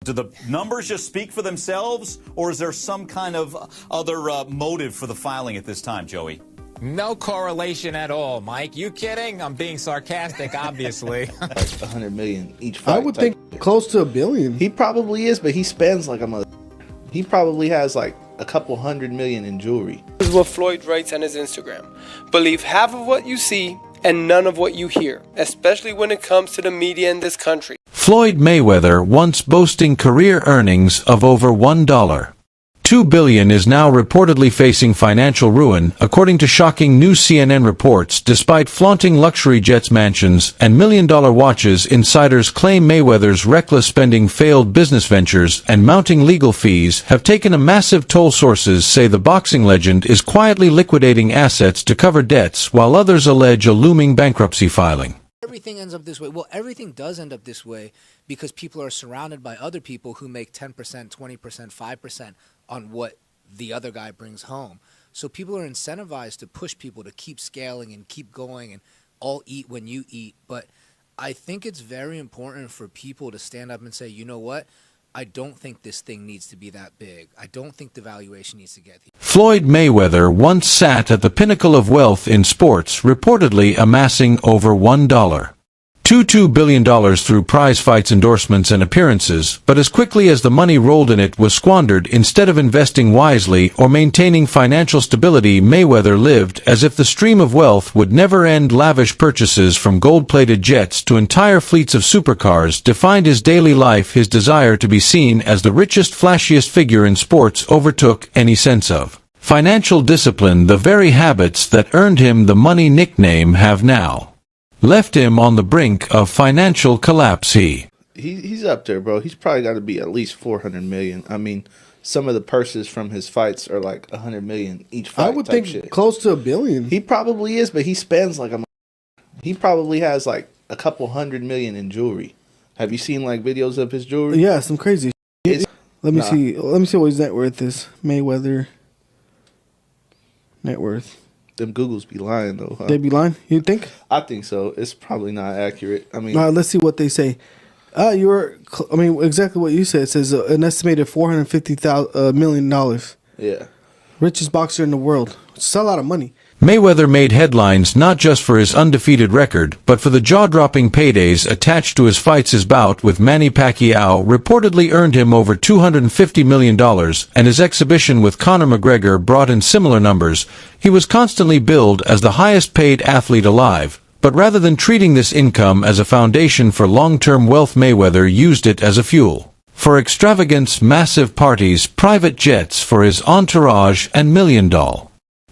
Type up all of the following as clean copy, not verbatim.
Do the numbers just speak for themselves, or is there some kind of other motive for the filing at this time, Joey? No correlation at all, Mike. You kidding? I'm being sarcastic, obviously. Like 100 million each fight. I would think close to $1 billion. He probably is, but he spends like a mother. He probably has like a couple $100 million in jewelry. This is what Floyd writes on his Instagram. Believe half of what you see and none of what you hear, especially when it comes to the media in this country. Floyd Mayweather, once boasting career earnings of over $1. $2 billion, is now reportedly facing financial ruin, according to shocking new CNN reports. Despite flaunting luxury jets, mansions, and million-dollar watches, insiders claim Mayweather's reckless spending, failed business ventures, and mounting legal fees have taken a massive toll. Sources say the boxing legend is quietly liquidating assets to cover debts, while others allege a looming bankruptcy filing. Everything ends up this way. Well, everything does end up this way because people are surrounded by other people who make 10%, 20%, 5% on what the other guy brings home. So people are incentivized to push people to keep scaling and keep going and all eat when you eat. But I think it's very important for people to stand up and say, you know what? I don't think this thing needs to be that big. I don't think the valuation needs to get here. Floyd Mayweather once sat at the pinnacle of wealth in sports, reportedly amassing over $2 billion through prize fights, endorsements, and appearances, but as quickly as the money rolled in, it was squandered. Instead of investing wisely or maintaining financial stability, Mayweather lived as if the stream of wealth would never end. Lavish purchases from gold-plated jets to entire fleets of supercars defined his daily life. His desire to be seen as the richest, flashiest figure in sports overtook any sense of financial discipline. The very habits that earned him the money nickname have now left him on the brink of financial collapse. He's up there, bro. He's probably got to be at least 400 million. I mean, some of the purses from his fights are like 100 million each fight. I would think shit. Close to $1 billion. He probably is, but he spends like a. He probably has like a couple $100 million in jewelry. Have you seen like videos of his jewelry? Yeah, some crazy shit. Let me see. Let me see what his net worth is. Mayweather net worth. Them Googles be lying though. Huh? They be lying? You think? I think so. It's probably not accurate. I mean, let's see what they say. Exactly what you said. It says an estimated $450 million. Yeah. Richest boxer in the world. It's a lot of money. Mayweather made headlines not just for his undefeated record, but for the jaw-dropping paydays attached to his fights. His bout with Manny Pacquiao reportedly earned him over $250 million, and his exhibition with Conor McGregor brought in similar numbers. He was constantly billed as the highest-paid athlete alive, but rather than treating this income as a foundation for long-term wealth, Mayweather used it as a fuel for extravagance, massive parties, private jets for his entourage, and million-dollar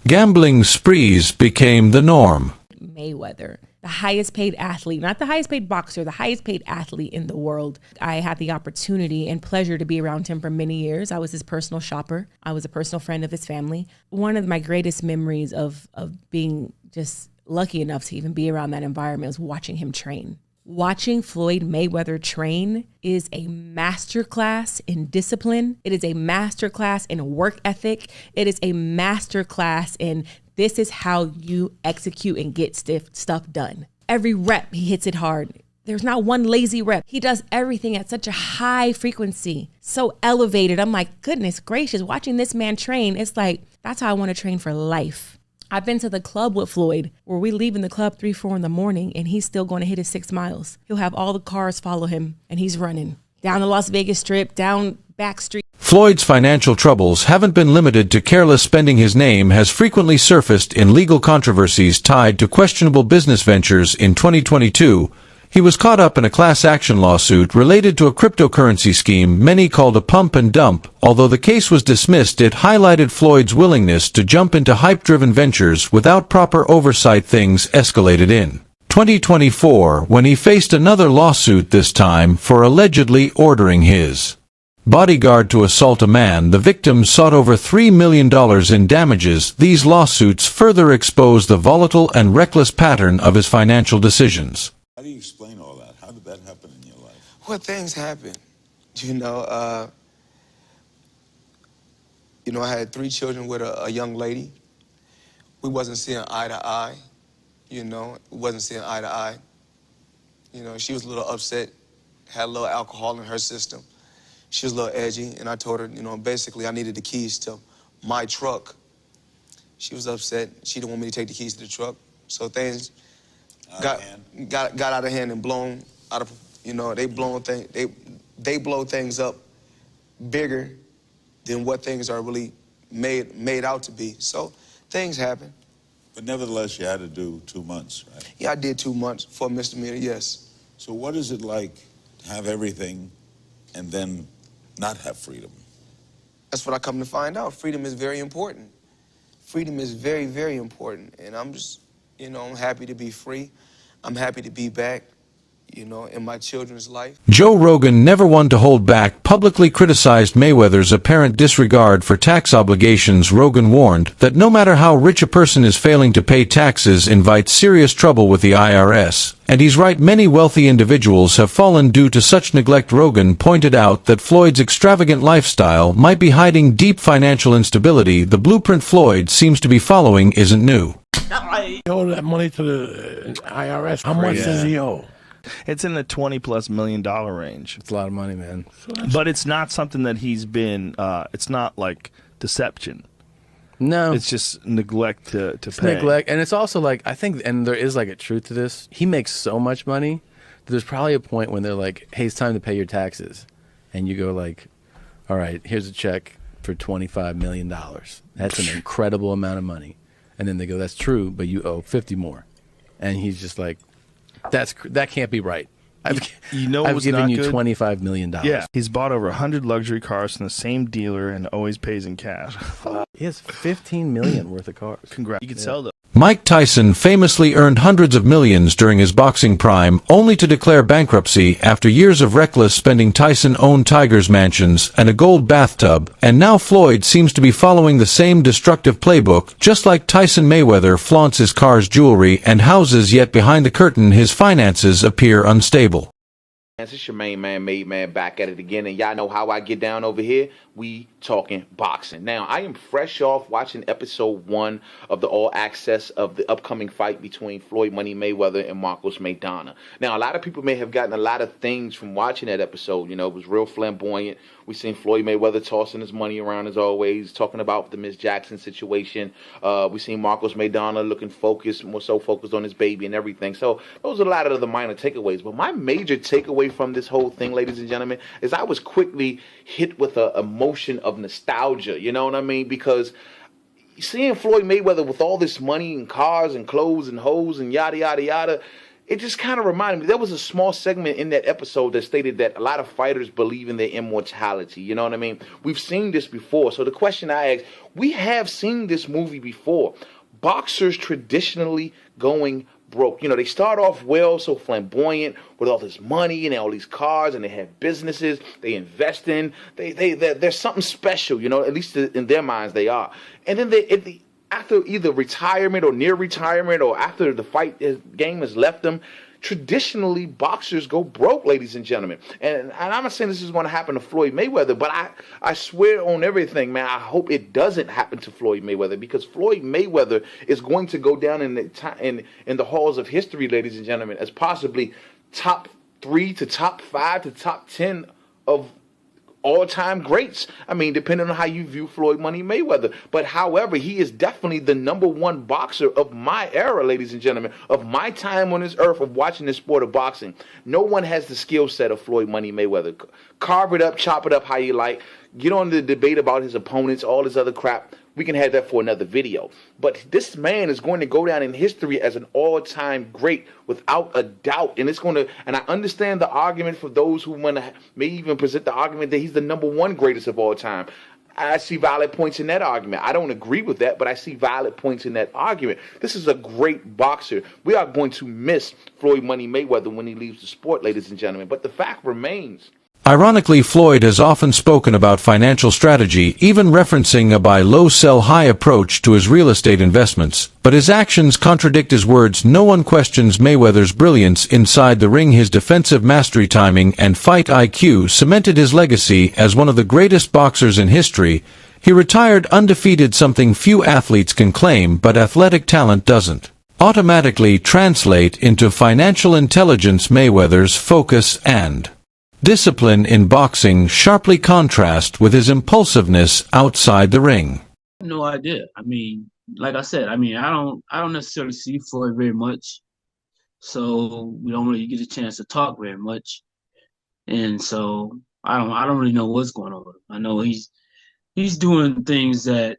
gambling sprees became the norm. Mayweather, the highest paid athlete, not the highest paid boxer, the highest paid athlete in the world. I had the opportunity and pleasure to be around him for many years. I was his personal shopper. I was a personal friend of his family. One of my greatest memories of being just lucky enough to even be around that environment was watching him train. Watching Floyd Mayweather train is a masterclass in discipline. It is a masterclass in work ethic. It is a masterclass in this is how you execute and get stuff done. Every rep, he hits it hard. There's not one lazy rep. He does everything at such a high frequency, so elevated. I'm like, goodness gracious, watching this man train, it's like, that's how I want to train for life. I've been to the club with Floyd where we leave in the club 3, 4 in the morning and he's still going to hit his 6 miles. He'll have all the cars follow him and he's running down the Las Vegas Strip, down back street. Floyd's financial troubles haven't been limited to careless spending. His name has frequently surfaced in legal controversies tied to questionable business ventures. In 2022, he was caught up in a class action lawsuit related to a cryptocurrency scheme many called a pump and dump. Although the case was dismissed, it highlighted Floyd's willingness to jump into hype-driven ventures without proper oversight. Things escalated in 2024 when he faced another lawsuit, this time for allegedly ordering his bodyguard to assault a man. The victim sought over $3 million in damages. These lawsuits further expose the volatile and reckless pattern of his financial decisions. How do you explain all that? How did that happen in your life? Well, things happen. I had 3 children with a young lady. We wasn't seeing eye to eye. We wasn't seeing eye to eye. She was a little upset, had a little alcohol in her system. She was a little edgy, and I told her, you know, basically I needed the keys to my truck. She was upset. She didn't want me to take the keys to the truck. So things got out of hand and blown out of, you know, they blow things up bigger than what things are really made out to be. So things happen. But nevertheless, you had to do 2 months, right? Yeah, I did 2 months for a misdemeanor, yes. So what is it like to have everything and then not have freedom? That's what I come to find out. Freedom is very important. Freedom is very, very important. And I'm just, you know, I'm happy to be free. I'm happy to be back, you know, in my children's life. Joe Rogan, never one to hold back, publicly criticized Mayweather's apparent disregard for tax obligations. Rogan warned that no matter how rich a person is, failing to pay taxes invites serious trouble with the IRS. And he's right, many wealthy individuals have fallen due to such neglect. Rogan pointed out that Floyd's extravagant lifestyle might be hiding deep financial instability. The blueprint Floyd seems to be following isn't new. He owed that money to the IRS. How much does he owe? It's in the $20+ million range. It's a lot of money, man. But it's not something that he's been, it's not like deception. No. It's just neglect to It's pay. neglect. And it's also like, I think, and there is like a truth to this, he makes so much money that there's probably a point when they're like, hey, it's time to pay your taxes. And you go like, all right, here's a check for $25 million. That's an incredible amount of money. And then they go, that's true, but you owe 50 more. And he's just like, that can't be right. I've given you $25 million. Yeah, he's bought over 100 luxury cars from the same dealer and always pays in cash. He has $15 million worth of cars. Congrats. You can sell them. Mike Tyson famously earned hundreds of millions during his boxing prime, only to declare bankruptcy after years of reckless spending. Tyson owned Tiger's mansions and a gold bathtub, and now Floyd seems to be following the same destructive playbook. Just like Tyson, Mayweather flaunts his cars, jewelry, and houses, yet behind the curtain his finances appear unstable. It's your main man, Made Man, back at it again, and y'all know how I get down over here. We talking boxing. Now, I am fresh off watching episode 1 of the All Access of the upcoming fight between Floyd Money Mayweather and Marcos Maidana. Now, a lot of people may have gotten a lot of things from watching that episode. You know, it was real flamboyant. We seen Floyd Mayweather tossing his money around as always, talking about the Miss Jackson situation. We seen Marcos Maidana looking focused, more so focused on his baby and everything. So those are a lot of the minor takeaways. But my major takeaway from this whole thing, ladies and gentlemen, is I was quickly hit with a emotion of nostalgia. You know what I mean? Because seeing Floyd Mayweather with all this money and cars and clothes and hoes and yada, yada, yada, it just kind of reminded me. There was a small segment in that episode that stated that a lot of fighters believe in their immortality. You know what I mean? We've seen this before. So the question I ask, we have seen this movie before. Boxers traditionally going broke. You know, they start off well, so flamboyant with all this money and all these cars, and they have businesses they invest in. They're something special, you know, at least in their minds they are. And then after either retirement or near retirement or after the fight game has left them, traditionally boxers go broke, ladies and gentlemen. And I'm not saying this is going to happen to Floyd Mayweather, but I swear on everything, man, I hope it doesn't happen to Floyd Mayweather, because Floyd Mayweather is going to go down in the halls of history, ladies and gentlemen, as possibly top 3 to top 5 to top 10 of all-time greats. I mean, depending on how you view Floyd Money Mayweather. But however, he is definitely the #1 boxer of my era, ladies and gentlemen, of my time on this earth of watching this sport of boxing. No one has the skill set of Floyd Money Mayweather. Carve it up, chop it up how you like. Get on the debate about his opponents, all this other crap. We can have that for another video. But this man is going to go down in history as an all-time great without a doubt. And it's going to, and I understand the argument for those who want to may even present the argument that he's the #1 greatest of all time. I see valid points in that argument. I don't agree with that, but I see valid points in that argument. This is a great boxer. We are going to miss Floyd Money Mayweather when he leaves the sport, ladies and gentlemen. But the fact remains. Ironically, Floyd has often spoken about financial strategy, even referencing a buy low, sell high approach to his real estate investments. But his actions contradict his words. No one questions Mayweather's brilliance inside the ring. His defensive mastery, timing, and fight IQ cemented his legacy as one of the greatest boxers in history. He retired undefeated, something few athletes can claim, but athletic talent doesn't automatically translate into financial intelligence. Mayweather's focus and Discipline in boxing sharply contrasts with his impulsiveness outside the ring. No idea. I mean, like I said, I mean, I don't necessarily see Floyd very much, so we don't really get a chance to talk very much, and so I don't really know what's going on with him. I know he's doing things that,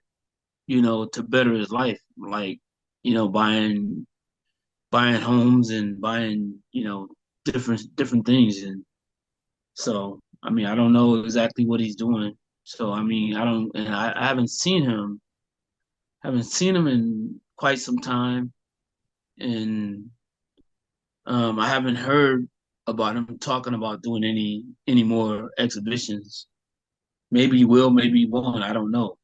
you know, to better his life, like, you know, buying homes and buying, you know, different things, and so I mean, I don't know exactly what he's doing. So I mean, I haven't seen him in quite some time, and I haven't heard about him talking about doing any more exhibitions. Maybe he will, maybe he won't. I don't know.